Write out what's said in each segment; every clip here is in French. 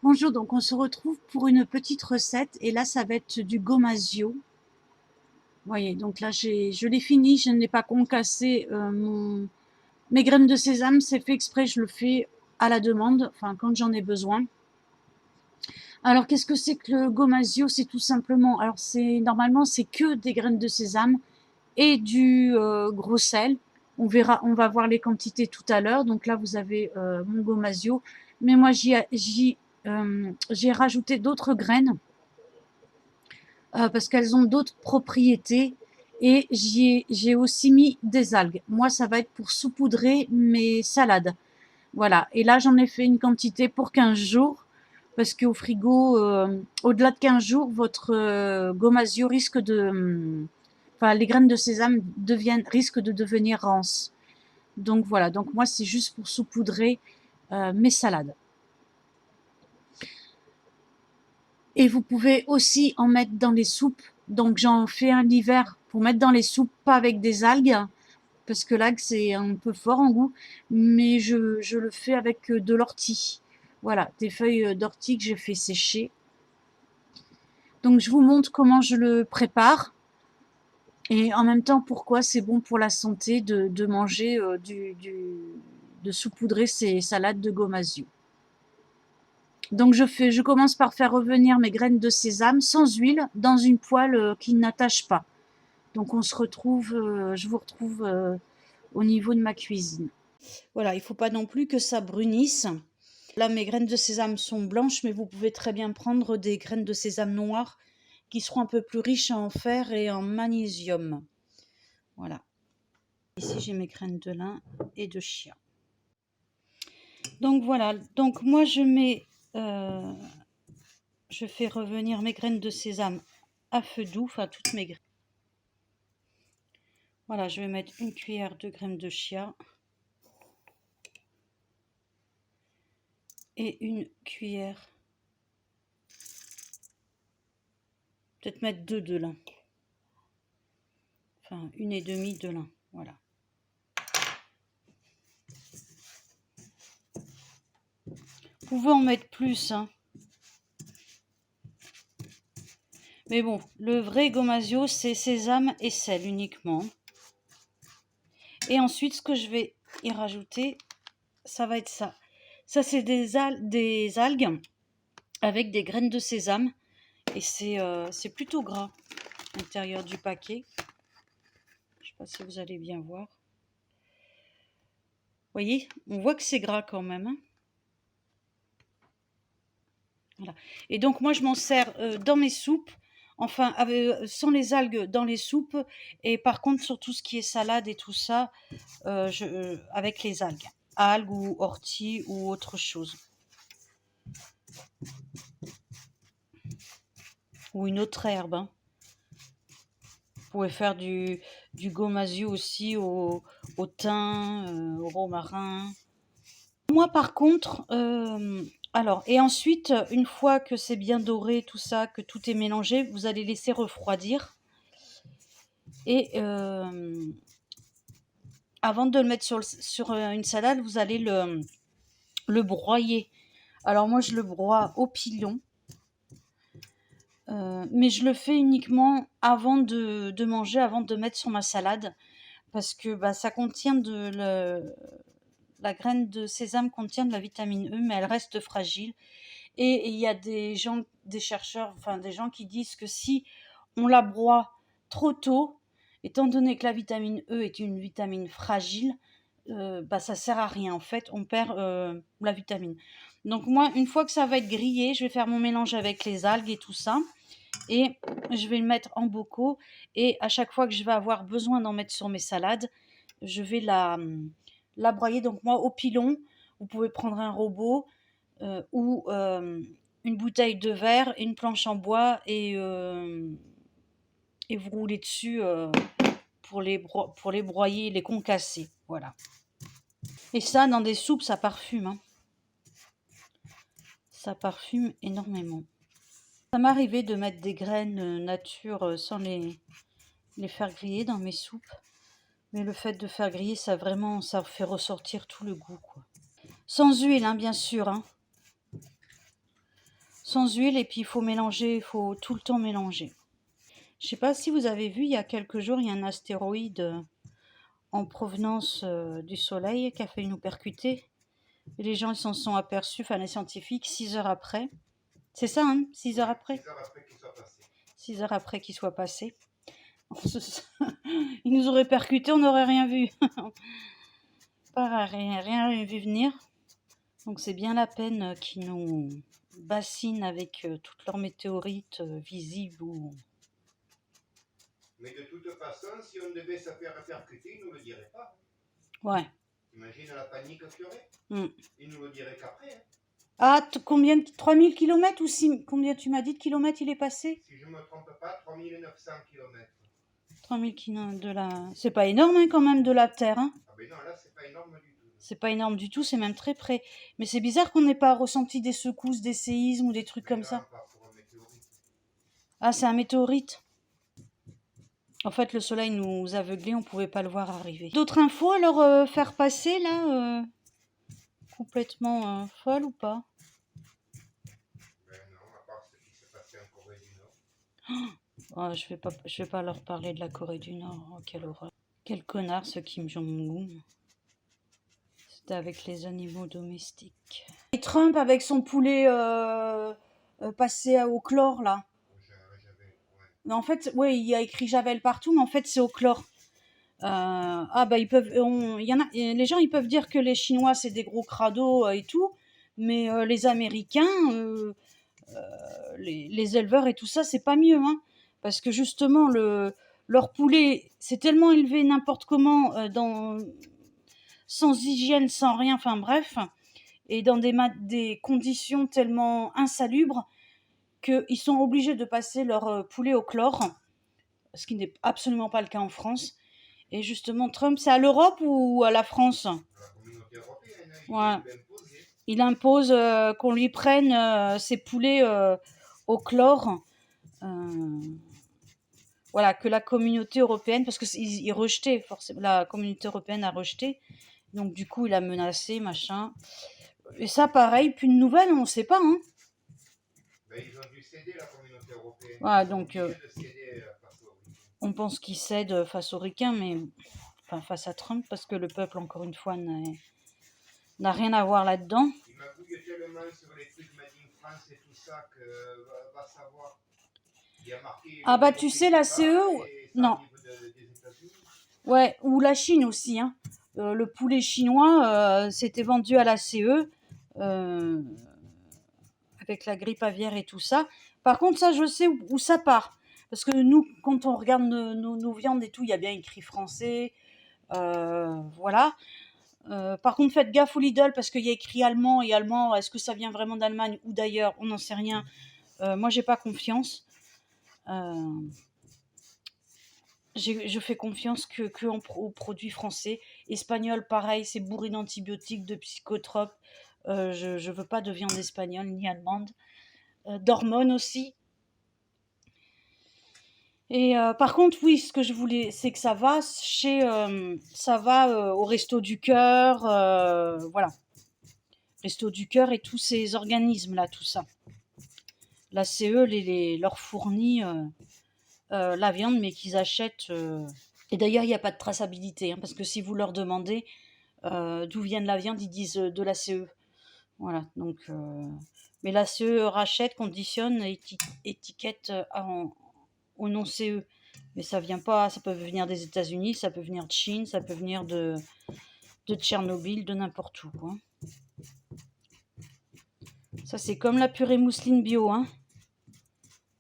Bonjour, donc on se retrouve pour une petite recette et là ça va être du gomasio. Vous voyez, donc là je l'ai fini, je n'ai pas concassé mes graines de sésame, c'est fait exprès, je le fais à la demande, enfin quand j'en ai besoin. Alors qu'est-ce que c'est que le gomasio? C'est tout simplement, alors normalement c'est que des graines de sésame et du gros sel. On verra, on va voir les quantités tout à l'heure. Donc là vous avez mon gomasio, mais moi j'ai rajouté d'autres graines. Parce qu'elles ont d'autres propriétés. Et j'ai aussi mis des algues. Moi, ça va être pour saupoudrer mes salades. Voilà. Et là, j'en ai fait une quantité pour 15 jours. Parce qu'au frigo, au-delà de 15 jours, votre gomasio risque de... Enfin, les graines de sésame risquent de devenir rances. Donc voilà. Donc moi, c'est juste pour saupoudrer mes salades. Et vous pouvez aussi en mettre dans les soupes. Donc j'en fais un l'hiver pour mettre dans les soupes, pas avec des algues, parce que l'algue c'est un peu fort en goût, mais je le fais avec de l'ortie. Voilà, des feuilles d'ortie que j'ai fait sécher. Donc je vous montre comment je le prépare et en même temps pourquoi c'est bon pour la santé de manger de saupoudrer ces salades de gomasio. Donc je commence par faire revenir mes graines de sésame sans huile dans une poêle qui n'attache pas. Donc on se retrouve, je vous retrouve au niveau de ma cuisine. Voilà, il ne faut pas non plus que ça brunisse. Là, mes graines de sésame sont blanches, mais vous pouvez très bien prendre des graines de sésame noires qui seront un peu plus riches en fer et en magnésium. Voilà. Ici, j'ai mes graines de lin et de chia. Donc voilà, donc moi je fais revenir mes graines de sésame à feu doux, enfin toutes mes graines. Voilà, je vais mettre une cuillère de graines de chia et une cuillère, peut-être mettre deux de lin, enfin une et demie de lin, voilà. Vous pouvez en mettre plus, hein. Mais bon, le vrai gomasio, c'est sésame et sel uniquement. Et ensuite, ce que je vais y rajouter, ça va être ça. Ça, c'est des algues avec des graines de sésame. Et c'est plutôt gras à l'intérieur du paquet. Je ne sais pas si vous allez bien voir. Vous voyez, on voit que c'est gras quand même, hein. Voilà. Et donc, moi, je m'en sers dans mes soupes. Enfin, sans les algues dans les soupes. Et par contre, sur tout ce qui est salade et tout ça, avec les algues ou orties ou autre chose. Ou une autre herbe, hein. Vous pouvez faire du gomasio aussi au thym, au romarin. Moi, par contre, alors, et ensuite, une fois que c'est bien doré, tout ça, que tout est mélangé, vous allez laisser refroidir. Et avant de le mettre sur une salade, vous allez le broyer. Alors moi, je le broie au pilon. Mais je le fais uniquement avant de manger, avant de mettre sur ma salade. Parce que ça contient la graine de sésame contient de la vitamine E, mais elle reste fragile. Et il y a des chercheurs, enfin des gens qui disent que si on la broie trop tôt, étant donné que la vitamine E est une vitamine fragile, ça sert à rien en fait, on perd la vitamine. Donc moi, une fois que ça va être grillé, je vais faire mon mélange avec les algues et tout ça, et je vais le mettre en bocaux, et à chaque fois que je vais avoir besoin d'en mettre sur mes salades, je vais la broyer. Donc moi, au pilon, vous pouvez prendre un robot ou une bouteille de verre, une planche en bois, et vous roulez dessus pour les broyer, les concasser. Voilà. Et ça, dans des soupes, ça parfume, hein. Ça parfume énormément. Ça m'est arrivé de mettre des graines nature sans les faire griller dans mes soupes. Mais le fait de faire griller, ça fait ressortir tout le goût, quoi. Sans huile, hein, bien sûr, hein. sans huile, et puis il faut mélanger, il faut tout le temps mélanger. Je sais pas si vous avez vu, il y a quelques jours, il y a un astéroïde en provenance du Soleil qui a failli nous percuter. Et les gens ils s'en sont aperçus, enfin les scientifiques, 6 heures après. C'est ça, hein, 6 heures après 6 heures après qu'il soit passé. 6 heures après qu'il soit passé. Ils nous auraient percutés, on n'aurait rien vu. Pas rien vu venir. Donc c'est bien la peine qu'ils nous bassinent avec toutes leurs météorites visibles ou... Mais de toute façon, si on devait se faire percuter, ils ne nous le diraient pas. Ouais. Imagine la panique qu'il y aurait. Ils nous le diraient qu'après. Hein. Ah, combien 3000 km ou 6... Combien tu m'as dit de kilomètres il est passé? Si je ne me trompe pas, 3900 km. 3000 km de la... C'est pas énorme hein, quand même de la Terre. Hein. Ah ben non, là c'est pas énorme du tout. C'est pas énorme du tout, c'est même très près. Mais c'est bizarre qu'on n'ait pas ressenti des secousses, des séismes ou des trucs comme ça. Pas pour un météorite. Ah, c'est un météorite. En fait, le soleil nous aveuglait, on pouvait pas le voir arriver. D'autres infos à leur faire passer là complètement folle ou pas? Ben non, à part ce qui s'est passé en Corée du Nord. Oh, je vais pas leur parler de la Corée du Nord. Oh, quelle horreur. Quel connard ce Kim Jong-un. C'était avec les animaux domestiques. Et Trump avec son poulet passé au chlore là. Ouais. En fait, ouais, il y a écrit Javel partout, mais en fait c'est au chlore. Ah bah ils peuvent, les gens ils peuvent dire que les Chinois c'est des gros crados et tout, mais les Américains, les éleveurs et tout ça c'est pas mieux, hein, parce que justement leur poulet c'est tellement élevé n'importe comment sans hygiène, sans rien, enfin bref, et dans des conditions tellement insalubres qu'ils sont obligés de passer leur poulet au chlore, ce qui n'est absolument pas le cas en France. Et justement, Trump, c'est à l'Europe ou à la France? À la communauté européenne, Ouais. Il impose qu'on lui prenne ses poulets au chlore. Voilà, que la communauté européenne, parce qu'il rejetait, forcément, la communauté européenne a rejeté. Donc du coup, il a menacé, machin. Et ça, pareil, plus de nouvelles, on ne sait pas. Hein. Ben, ils ont dû céder la communauté européenne. Voilà, donc on pense qu'ils cèdent face aux ricains, mais enfin face à Trump, parce que le peuple, encore une fois, n'a rien à voir là-dedans. Il m'agouille tellement sur les trucs Made in France et tout ça que va savoir. Il y a marqué. Ah bah tu sais, la CE, non. Ouais, ou la Chine aussi. Hein. Le poulet chinois, c'était vendu à la CE. Avec la grippe aviaire et tout ça. Par contre, ça, je sais où ça part. Parce que nous, quand on regarde nos viandes et tout, il y a bien écrit français. Voilà. Par contre, faites gaffe au Lidl parce qu'il y a écrit allemand. Et allemand, est-ce que ça vient vraiment d'Allemagne ou d'ailleurs? On n'en sait rien. Moi, j'ai pas confiance. Je fais confiance que aux produits français. Espagnols, pareil, c'est bourré d'antibiotiques, de psychotropes. Je veux pas de viande espagnole ni allemande. D'hormones aussi. Et par contre, oui, ce que je voulais, c'est que ça va au Resto du Cœur, voilà, Resto du Cœur et tous ces organismes là, tout ça. La CE leur fournit la viande, mais qu'ils achètent. Et d'ailleurs, il n'y a pas de traçabilité, hein, parce que si vous leur demandez d'où vient la viande, ils disent de la CE. Voilà, donc. Mais la CE rachète, conditionne, étiquette au nom CE. Mais ça vient pas, ça peut venir des États-Unis, ça peut venir de Chine, ça peut venir de Tchernobyl, de n'importe où. Quoi. Ça, c'est comme la purée mousseline bio, hein,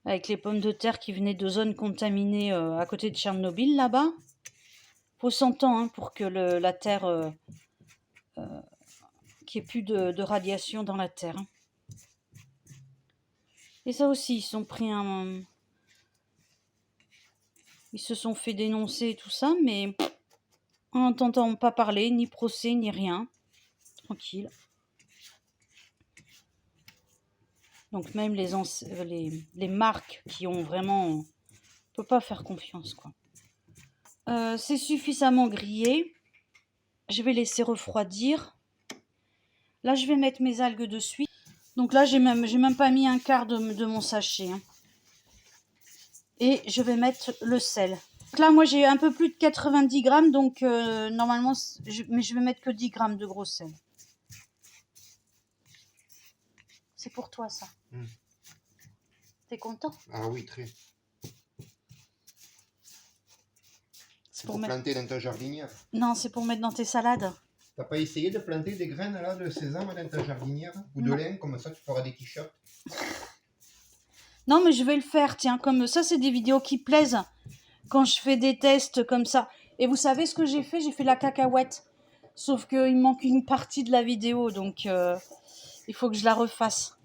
avec les pommes de terre qui venaient de zones contaminées à côté de Tchernobyl, là-bas. Faut 100 ans hein, pour que la terre, qu'il n'y ait plus de radiation dans la terre. Hein. Et ça aussi, ils sont pris ils se sont fait dénoncer et tout ça, mais on n'entend pas parler, ni procès, ni rien. Tranquille. Donc même les marques qui ont vraiment... On ne peut pas faire confiance, quoi. C'est suffisamment grillé. Je vais laisser refroidir. Là, je vais mettre mes algues de suite. Donc là, j'ai même pas mis un quart de mon sachet. Hein. Et je vais mettre le sel. Donc là, moi, j'ai un peu plus de 90 grammes, donc normalement, mais je vais mettre que 10 grammes de gros sel. C'est pour toi, ça. T'es content? Ah oui, très. C'est pour planter dans ta jardinière. Non, c'est pour mettre dans tes salades. T'as pas essayé de planter des graines là, de sésame dans ta jardinière? Ou de lin, comme ça tu feras des t-shirts? Non, mais je vais le faire, tiens, comme ça, c'est des vidéos qui plaisent quand je fais des tests comme ça. Et vous savez ce que j'ai fait? J'ai fait la cacahuète. Sauf qu'il me manque une partie de la vidéo, donc il faut que je la refasse.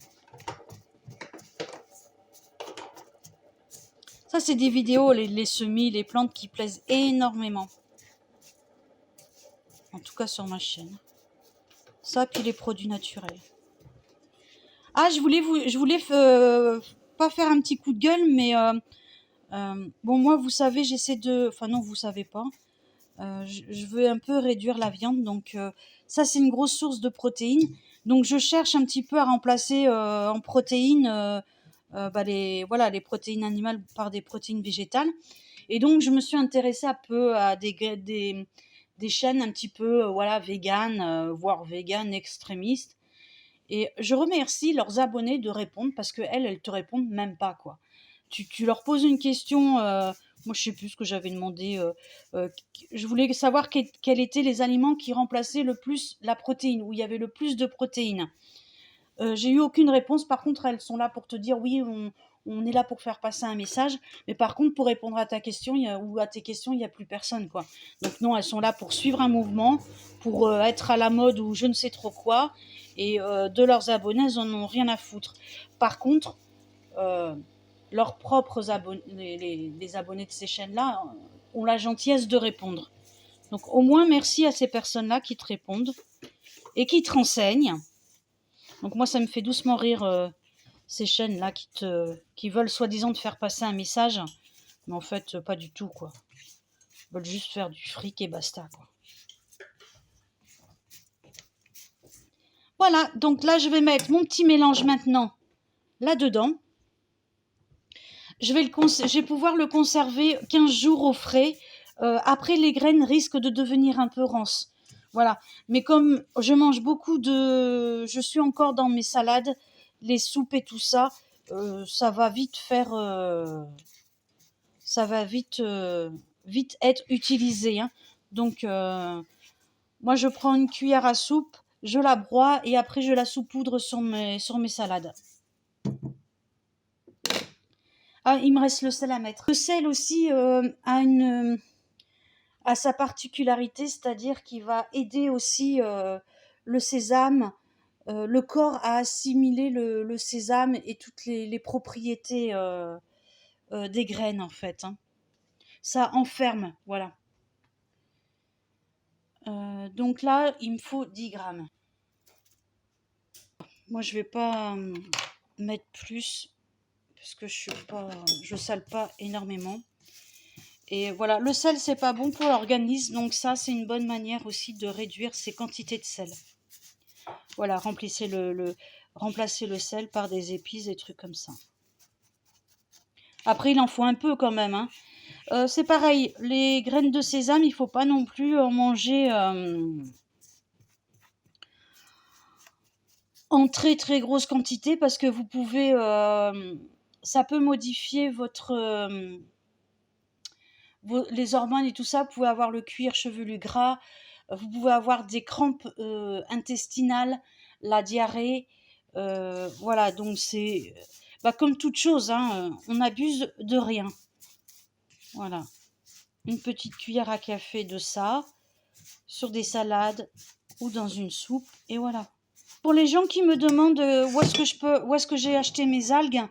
Ça, c'est des vidéos, les semis, les plantes qui plaisent énormément. En tout cas, sur ma chaîne. Ça, puis les produits naturels. Ah, je voulais pas faire un petit coup de gueule, mais bon, moi, vous savez, j'essaie de... Enfin non, vous savez pas. Je veux un peu réduire la viande, donc ça, c'est une grosse source de protéines. Donc, je cherche un petit peu à remplacer en protéines les protéines animales par des protéines végétales. Et donc, je me suis intéressée un peu à des chaînes un petit peu véganes, voire véganes extrémistes. Et je remercie leurs abonnés de répondre parce qu'elles te répondent même pas, quoi. Tu leur poses une question, moi je sais plus ce que j'avais demandé, je voulais savoir quels étaient les aliments qui remplaçaient le plus la protéine, où il y avait le plus de protéines. J'ai eu aucune réponse, par contre elles sont là pour te dire oui, on est là pour faire passer un message, mais par contre pour répondre à ta question ou à tes questions, il n'y a plus personne, quoi. Donc non, elles sont là pour suivre un mouvement, pour être à la mode ou je ne sais trop quoi, et de leurs abonnés, elles en ont rien à foutre. Par contre, leurs propres abonnés, les abonnés de ces chaînes-là, ont la gentillesse de répondre. Donc au moins merci à ces personnes-là qui te répondent et qui te renseignent. Donc moi ça me fait doucement rire ces chaînes-là qui veulent soi-disant te faire passer un message, mais en fait pas du tout, quoi. Ils veulent juste faire du fric et basta, quoi. Voilà, donc là je vais mettre mon petit mélange maintenant là-dedans. Je vais pouvoir le conserver 15 jours au frais. Après, les graines risquent de devenir un peu rances. Voilà. Mais comme je mange beaucoup je suis encore dans mes salades, les soupes et tout ça, ça va vite faire... ça va vite être utilisé. Hein. Donc, moi, je prends une cuillère à soupe, je la broie et après, je la saupoudre sur mes salades. Ah, il me reste le sel à mettre. Le sel aussi a sa particularité, c'est-à-dire qu'il va aider aussi le sésame, le corps à assimiler le sésame et toutes les propriétés des graines, en fait. Hein. Ça enferme, voilà. Donc là, il me faut 10 grammes. Moi, je vais pas mettre plus parce que je sale pas énormément. Et voilà, le sel, c'est pas bon pour l'organisme, donc ça, c'est une bonne manière aussi de réduire ses quantités de sel. Voilà, remplacez le sel par des épices, des trucs comme ça. Après, il en faut un peu quand même. Hein. C'est pareil, les graines de sésame, il faut pas non plus en manger en très très grosse quantité parce que vous pouvez... ça peut modifier les hormones et tout ça. Vous pouvez avoir le cuir chevelu gras, vous pouvez avoir des crampes intestinales, la diarrhée. Voilà, donc c'est comme toute chose, hein, on abuse de rien. Voilà, une petite cuillère à café de ça sur des salades ou dans une soupe et voilà. Pour les gens qui me demandent où est-ce que j'ai acheté mes algues,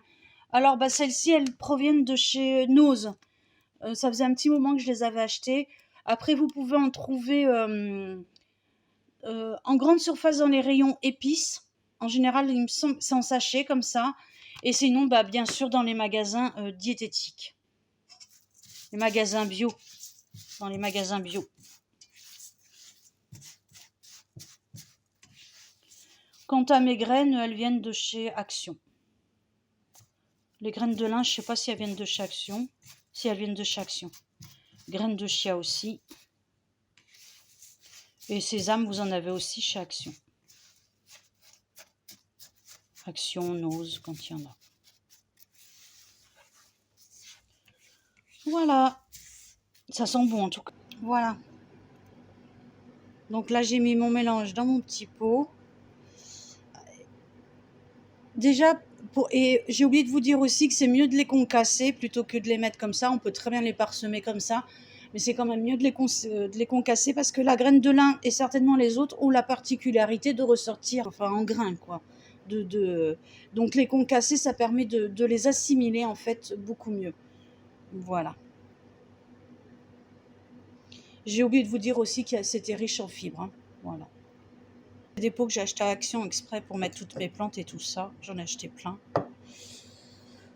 alors celles-ci elles proviennent de chez Nose. Ça faisait un petit moment que je les avais achetées. Après vous pouvez en trouver en grande surface dans les rayons épices. En général il me semble c'est en sachet comme ça. Et sinon bien sûr dans les magasins diététiques. Les magasins bio. Dans les magasins bio. Quant à mes graines, elles viennent de chez Action. Les graines de lin, je ne sais pas si elles viennent de chez Action. Si elles viennent de chez Action. Graines de chia aussi. Et sésame, vous en avez aussi chez Action. Action, Nose, quand il y en a. Voilà. Ça sent bon en tout cas. Voilà. Donc là, j'ai mis mon mélange dans mon petit pot. Déjà, et j'ai oublié de vous dire aussi que c'est mieux de les concasser plutôt que de les mettre comme ça. On peut très bien les parsemer comme ça. Mais c'est quand même mieux de les concasser parce que la graine de lin et certainement les autres ont la particularité de ressortir enfin en grain, quoi. Donc les concasser, ça permet de les assimiler en fait beaucoup mieux. Voilà. J'ai oublié de vous dire aussi que c'était riche en fibres. Hein. Voilà. Des pots que j'ai acheté à Action exprès pour mettre toutes mes plantes et tout ça. J'en ai acheté plein.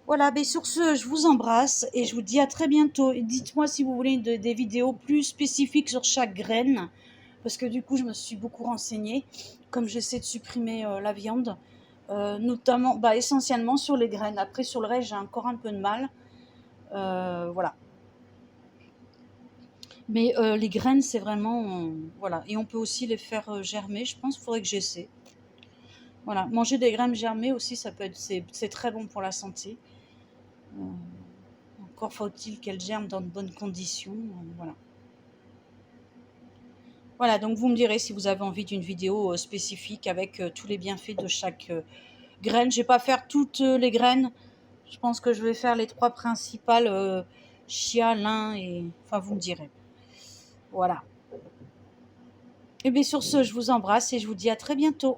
Voilà, mais sur ce, je vous embrasse et je vous dis à très bientôt. Dites-moi si vous voulez des vidéos plus spécifiques sur chaque graine, parce que du coup, je me suis beaucoup renseignée, comme j'essaie de supprimer la viande, notamment, essentiellement sur les graines. Après, sur le reste, j'ai encore un peu de mal. Voilà. Mais les graines, c'est vraiment... voilà. Et on peut aussi les faire germer, je pense. Il faudrait que j'essaie. Voilà. Manger des graines germées aussi, ça peut être, c'est très bon pour la santé. Encore faut-il qu'elles germent dans de bonnes conditions. Voilà. Voilà, donc vous me direz si vous avez envie d'une vidéo spécifique avec tous les bienfaits de chaque graine. Je ne vais pas faire toutes les graines. Je pense que je vais faire les 3 principales, chia, lin et... Enfin, vous me direz. Voilà. Et bien sur ce, je vous embrasse et je vous dis à très bientôt.